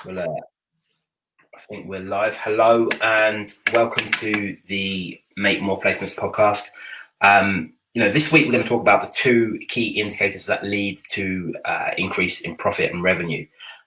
Well, I think we're live. Hello and welcome to the Make More Placements podcast. This week we're going to talk about the two key indicators that lead to increase in profit and revenue.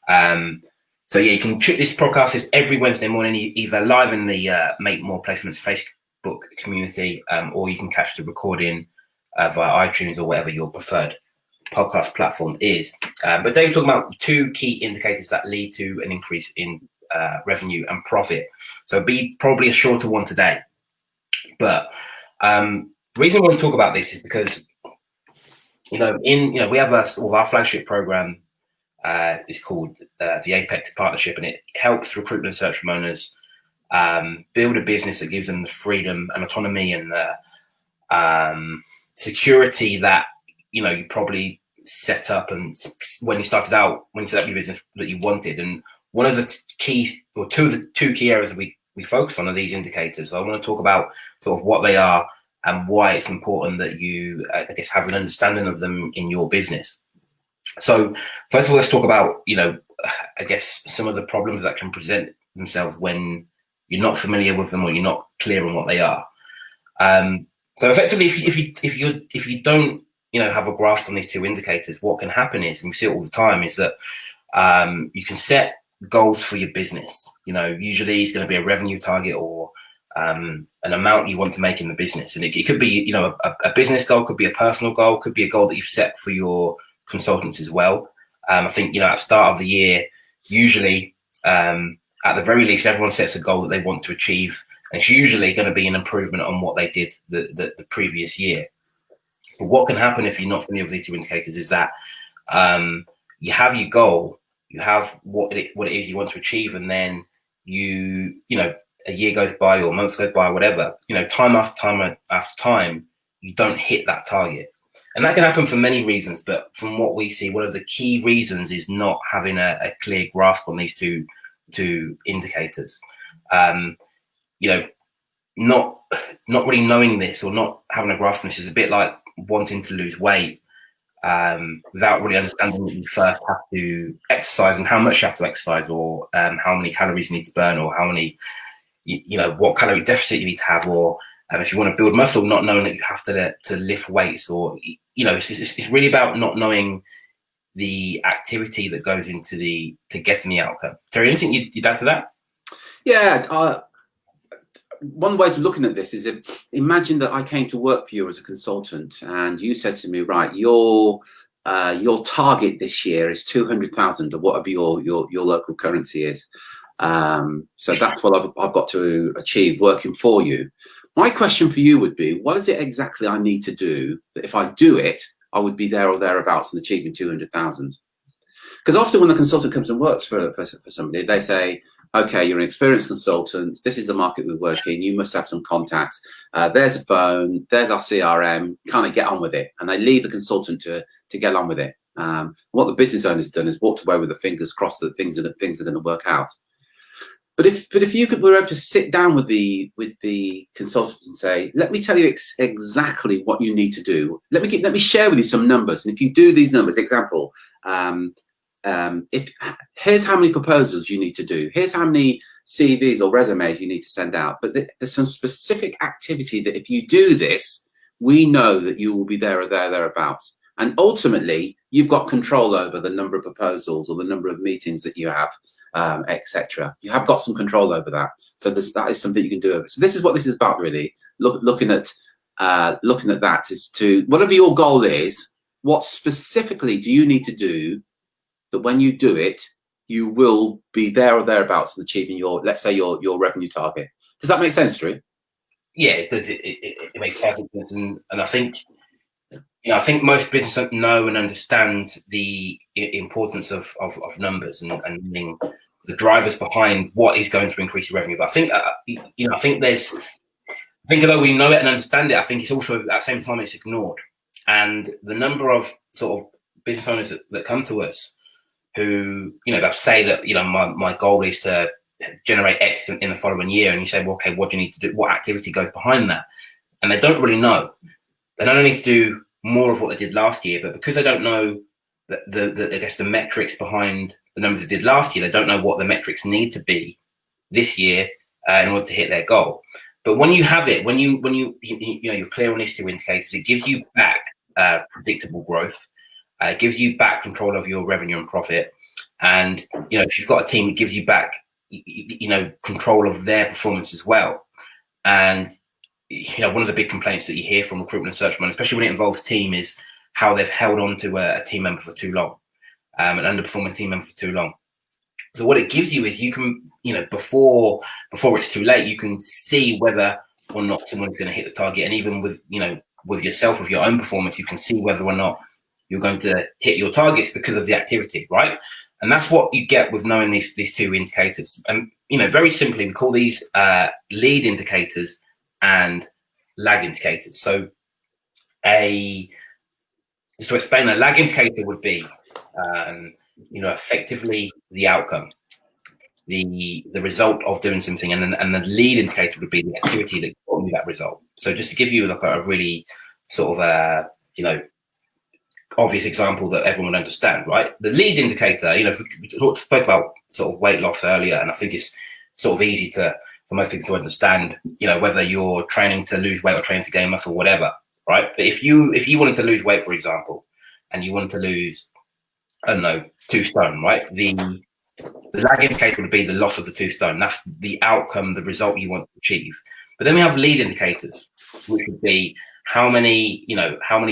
You can check this podcast is every Wednesday morning, either live in the Make More Placements Facebook community, or you can catch the recording via iTunes or whatever your preferred podcast platform is. But today we're talking about the two key indicators that lead to an increase in revenue and profit. So be probably a shorter one today. But the reason I want to talk about this is because we have our flagship program. It's called the Apex Partnership, and it helps recruitment and search firm owners build a business that gives them the freedom and autonomy and the security that you probably set up and when you set up your business that you wanted. And one of the two key areas that we focus on are these indicators. So I want to talk about sort of what they are and why it's important that you, have an understanding of them in your business. So first of all, let's talk about, some of the problems that can present themselves when you're not familiar with them or you're not clear on what they are. So effectively, if you don't, have a grasp on these two indicators, what can happen is, and we see it all the time, is that you can set goals for your business. Usually it's going to be a revenue target or an amount you want to make in the business. And it could be, a business goal, could be a personal goal, could be a goal that you've set for your consultants as well. I think, at the start of the year, usually, at the very least, everyone sets a goal that they want to achieve. And it's usually going to be an improvement on what they did the previous year. But what can happen if you're not familiar with these two indicators is that you have your goal, you have what it is you want to achieve, and then a year goes by or months goes by or whatever, time after time, you don't hit that target. And that can happen for many reasons, but from what we see, one of the key reasons is not having a clear grasp on these two indicators. Not really knowing this or not having a grasp on this is a bit like wanting to lose weight without really understanding that you first have to exercise and how much you have to exercise, or how many calories you need to burn, or how many, what calorie deficit you need to have, or if you want to build muscle, not knowing that you have to lift weights, or it's really about not knowing the activity that goes into to getting the outcome. Terry, anything you'd add to that? Yeah. One way of looking at this is, imagine that I came to work for you as a consultant, and you said to me, right, your target this year is 200,000 or whatever your local currency is. So that's what I've got to achieve working for you. My question for you would be, what is it exactly I need to do that if I do it, I would be there or thereabouts in achieving 200,000? Because often when the consultant comes and works for somebody, they say, okay, you're an experienced consultant. This is the market we work in. You must have some contacts. There's a phone. There's our CRM. Kind of get on with it. And they leave the consultant to get on with it. What the business owner's done is walked away with the fingers crossed that things are going to work out. But if were able to sit down with the consultants and say, let me tell you exactly what you need to do. Let me share with you some numbers. And if you do these numbers, example, here's how many proposals you need to do. Here's how many CVs or resumes you need to send out. But there's some specific activity that if you do this, we know that you will be there or thereabouts. And ultimately, you've got control over the number of proposals or the number of meetings that you have, etc. You have got some control over that. So that is something you can do. So this is what this is about, really. Looking at that is to, whatever your goal is, what specifically do you need to do that when you do it, you will be there or thereabouts in achieving let's say your revenue target. Does that make sense, Drew? Yeah, it does. It makes perfect sense, and I think I think most businesses know and understand the importance of numbers and the drivers behind what is going to increase your revenue. But I think I think although we know it and understand it, I think it's also at the same time it's ignored. And the number of sort of business owners that come to us who, they'll say that, my goal is to generate X in the following year. And you say, well, okay, what do you need to do? What activity goes behind that? And they don't really know. They don't need to do more of what they did last year, but because they don't know the metrics behind the numbers they did last year. They don't know what the metrics need to be this year in order to hit their goal. But when you have it, when you you're clear on these two indicators, it gives you back predictable growth. It gives you back control of your revenue and profit. And if you've got a team, it gives you back control of their performance as well. And one of the big complaints that you hear from recruitment and search money, especially when it involves team, is how they've held on to a team member for too long, an underperforming team member for too long. So what it gives you is you can, before it's too late, you can see whether or not someone's going to hit the target. And even with, with yourself, with your own performance, you can see whether or not you're going to hit your targets because of the activity, right? And that's what you get with knowing these two indicators. And, very simply, we call these lead indicators and lag indicators. So just to explain, a lag indicator would be, effectively the outcome, the result of doing something, and the lead indicator would be the activity that got you that result. So just to give you like a really sort of obvious example that everyone would understand, right? The lead indicator, if we spoke about sort of weight loss earlier, and I think it's sort of easy for most people to understand, whether you're training to lose weight or training to gain muscle, whatever, right? But if you wanted to lose weight, for example, and you wanted to lose, I don't know, 2 stone, right? The lag indicator would be the loss of the 2 stone. That's the outcome, the result you want to achieve. But then we have lead indicators, which would be how many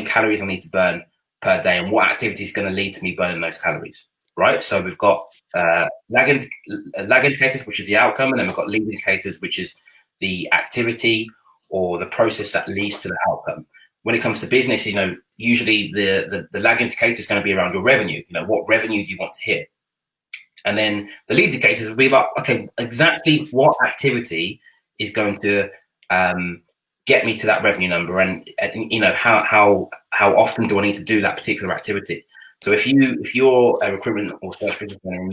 calories I need to burn per day and what activity is going to lead to me burning those calories, right? So we've got lag indicators, which is the outcome, and then we've got lead indicators, which is the activity or the process that leads to the outcome. When it comes to business, usually the lag indicator is going to be around your revenue. What revenue do you want to hit? And then the lead indicators will be about, okay, exactly what activity is going to get me to that revenue number, and how often do I need to do that particular activity? So if you're a recruitment or search business owner, and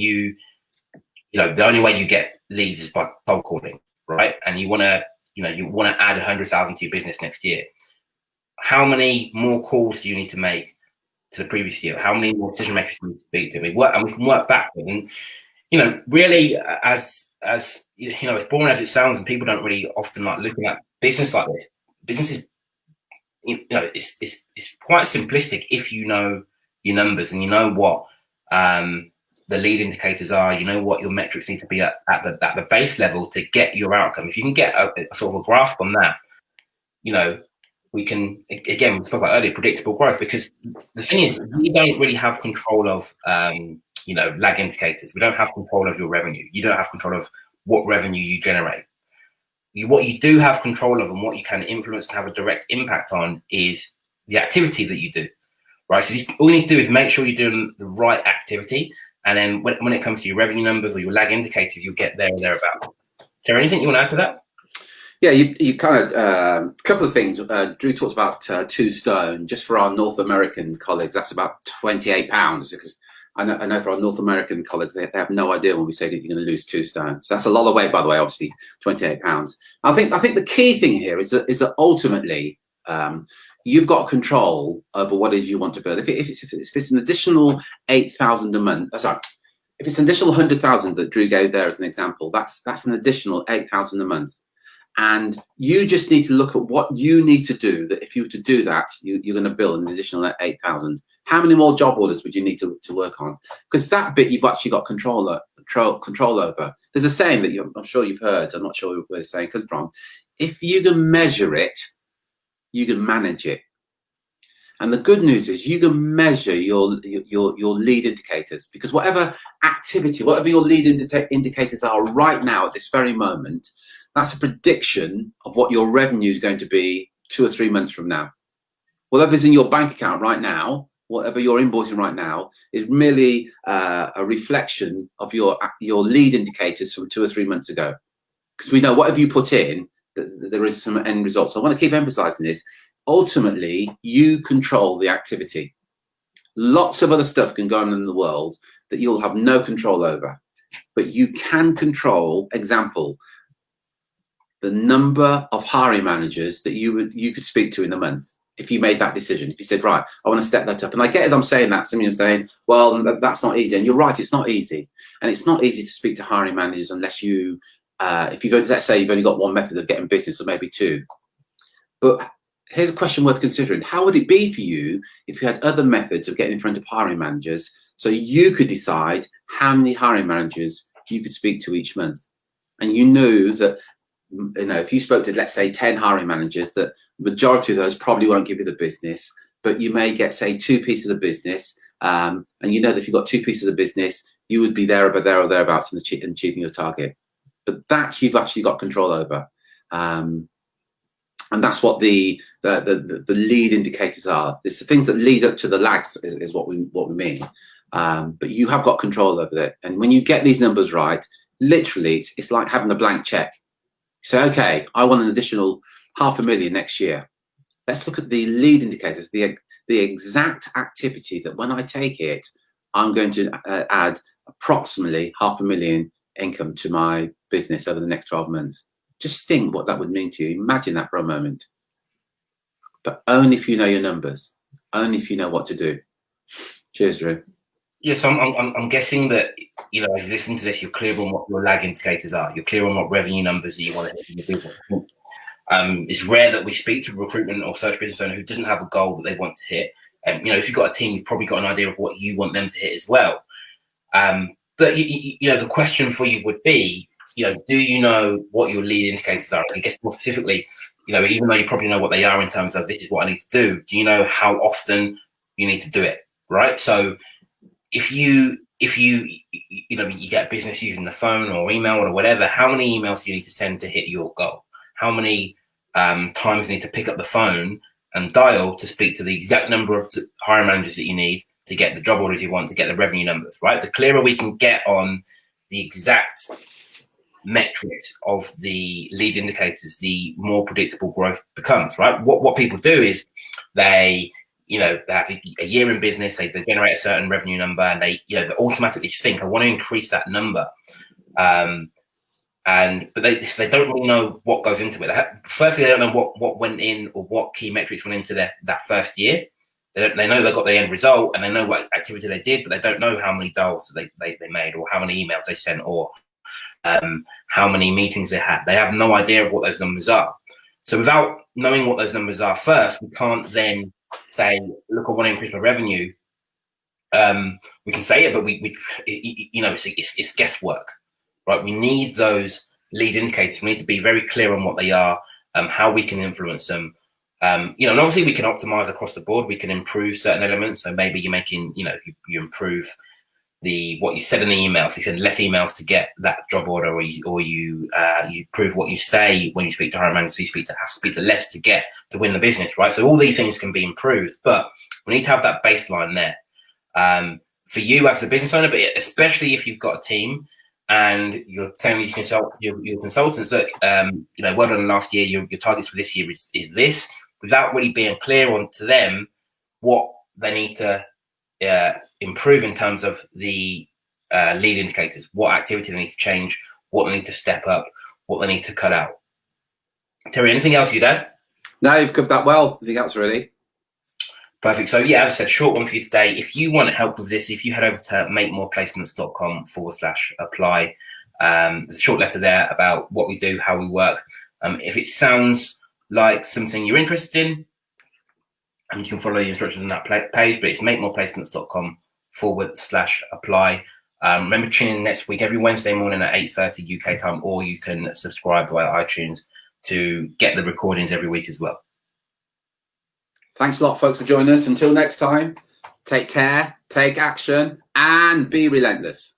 the only way you get leads is by cold calling, right? And you want to add 100,000 to your business next year. How many more calls do you need to make to the previous year? How many more decision makers do you need to speak to? We can work backwards. And really, as as boring as it sounds, and people don't really often like looking at business like this. Business is, it's quite simplistic if you know your numbers and you know what the lead indicators are. You know what your metrics need to be at the base level to get your outcome. If you can get a sort of a grasp on that, we can, again, we talked about earlier, predictable growth, because the thing is, we don't really have control of, lag indicators. We don't have control of your revenue. You don't have control of what revenue you generate. What you do have control of and what you can influence and have a direct impact on is the activity that you do, right? So all you need to do is make sure you're doing the right activity. And then when it comes to your revenue numbers or your lag indicators, you'll get there or thereabout. Is there anything you want to add to that? Yeah, you kind of a couple of things. Drew talked about 2 stone. Just for our North American colleagues, that's about 28 pounds. Because I know for our North American colleagues, they have no idea when we say that you're going to lose 2 stone. So that's a lot of weight, by the way. Obviously, 28 pounds. I think the key thing here is that ultimately you've got control over what it is you want to build. If it's an additional 8,000 a month, if it's an additional 100,000 that Drew gave there as an example, that's an additional 8,000 a month. And you just need to look at what you need to do, that if you were to do that, you're going to build an additional 8,000. How many more job orders would you need to work on? Because that bit you've actually got control over. There's a saying that I'm sure you've heard. I'm not sure where the saying comes from. If you can measure it, you can manage it. And the good news is you can measure your lead indicators, because whatever activity, whatever your lead indicators are right now at this very moment, that's a prediction of what your revenue is going to be 2 or 3 months from now. Whatever's in your bank account right now, whatever you're invoicing right now, is merely a reflection of your lead indicators from 2 or 3 months ago. Because we know whatever you put in, there is some end result. So I want to keep emphasizing this. Ultimately, you control the activity. Lots of other stuff can go on in the world that you'll have no control over. But you can control, example, the number of hiring managers that you could speak to in a month. if you made that decision, if you said, right, I want to step that up. And I get, as I'm saying that, some of you are saying, well, that's not easy. And you're right, it's not easy. And it's not easy to speak to hiring managers unless you, if you've, let's say you've only got one method of getting business, or maybe two. But here's a question worth considering. How would it be for you if you had other methods of getting in front of hiring managers, so you could decide how many hiring managers you could speak to each month? And you knew that, you know, if you spoke to, let's say, 10 hiring managers, that the majority of those probably won't give you the business, but you may get, say, 2 pieces of business. And you know that if you've got 2 pieces of business, you would be there or thereabouts in achieving your target. But that you've actually got control over. And that's what the lead indicators are. It's the things that lead up to the lags is what we mean. But you have got control over it. And when you get these numbers right, literally, it's like having a blank check. So, okay, I want an additional $500,000 next year. Let's look at the lead indicators, the exact activity that when I take it, I'm going to add approximately $500,000 income to my business over the next 12 months. Just think what that would mean to you. Imagine that for a moment. But only if you know your numbers, only if you know what to do. Cheers, Drew. Yeah, so I'm guessing that, you know, as you listen to this, you're clear on what your lag indicators are. You're clear on what revenue numbers that you want to hit in your business. It's rare that we speak to a recruitment or search business owner who doesn't have a goal that they want to hit. You know, if you've got a team, you've probably got an idea of what you want them to hit as well. But you know, the question for you would be, you know, do you know what your lead indicators are? I guess more specifically, you know, even though you probably know what they are in terms of this is what I need to do you know how often you need to do it, right? So if you know, you get a business using the phone or email or whatever, how many emails do you need to send to hit your goal? How many times you need to pick up the phone and dial to speak to the exact number of hiring managers that you need to get the job orders you want, to get the revenue numbers, right? The clearer we can get on the exact metrics of the lead indicators, the more predictable growth becomes, right? What people do is they have a year in business, they generate a certain revenue number, and they automatically think, I want to increase that number. But they don't really know what goes into it. Firstly, they don't know what went in or what key metrics went into that first year. They know they got the end result and they know what activity they did, but they don't know how many dials they made or how many emails they sent or how many meetings they had. They have no idea of what those numbers are. So without knowing what those numbers are first, we can't then say, look, I want to increase my revenue. We can say it, but it's guesswork, right? We need those lead indicators. We need to be very clear on what they are, how we can influence them. And obviously we can optimize across the board. We can improve certain elements. So maybe you're making, you improve what you said in the email. So you send less emails to get that job order, or you improve what you say when you speak to hiring managers. So you have to speak to less to win the business, right? So all these things can be improved, but we need to have that baseline there. For you as a business owner, but especially if you've got a team and you're saying you consult your consultants, look, well done last year. Your targets for this year is this, without really being clear on to them what they need to improve in terms of the lead indicators, what activity they need to change, what they need to step up, what they need to cut out. Terry, anything else you'd add? No, you've covered that well. Anything else, really? Perfect. So yeah, as I said, short one for you today. If you want help with this, if you head over to makemoreplacements.com/apply, there's a short letter there about what we do, how we work. If it sounds like something you're interested in, and you can follow the instructions on that page, but it's makemoreplacements.com/apply. Remember to tune in next week, every Wednesday morning at 8:30 UK time, or you can subscribe via iTunes to get the recordings every week as well. Thanks a lot, folks, for joining us. Until next time, take care, take action, and be relentless.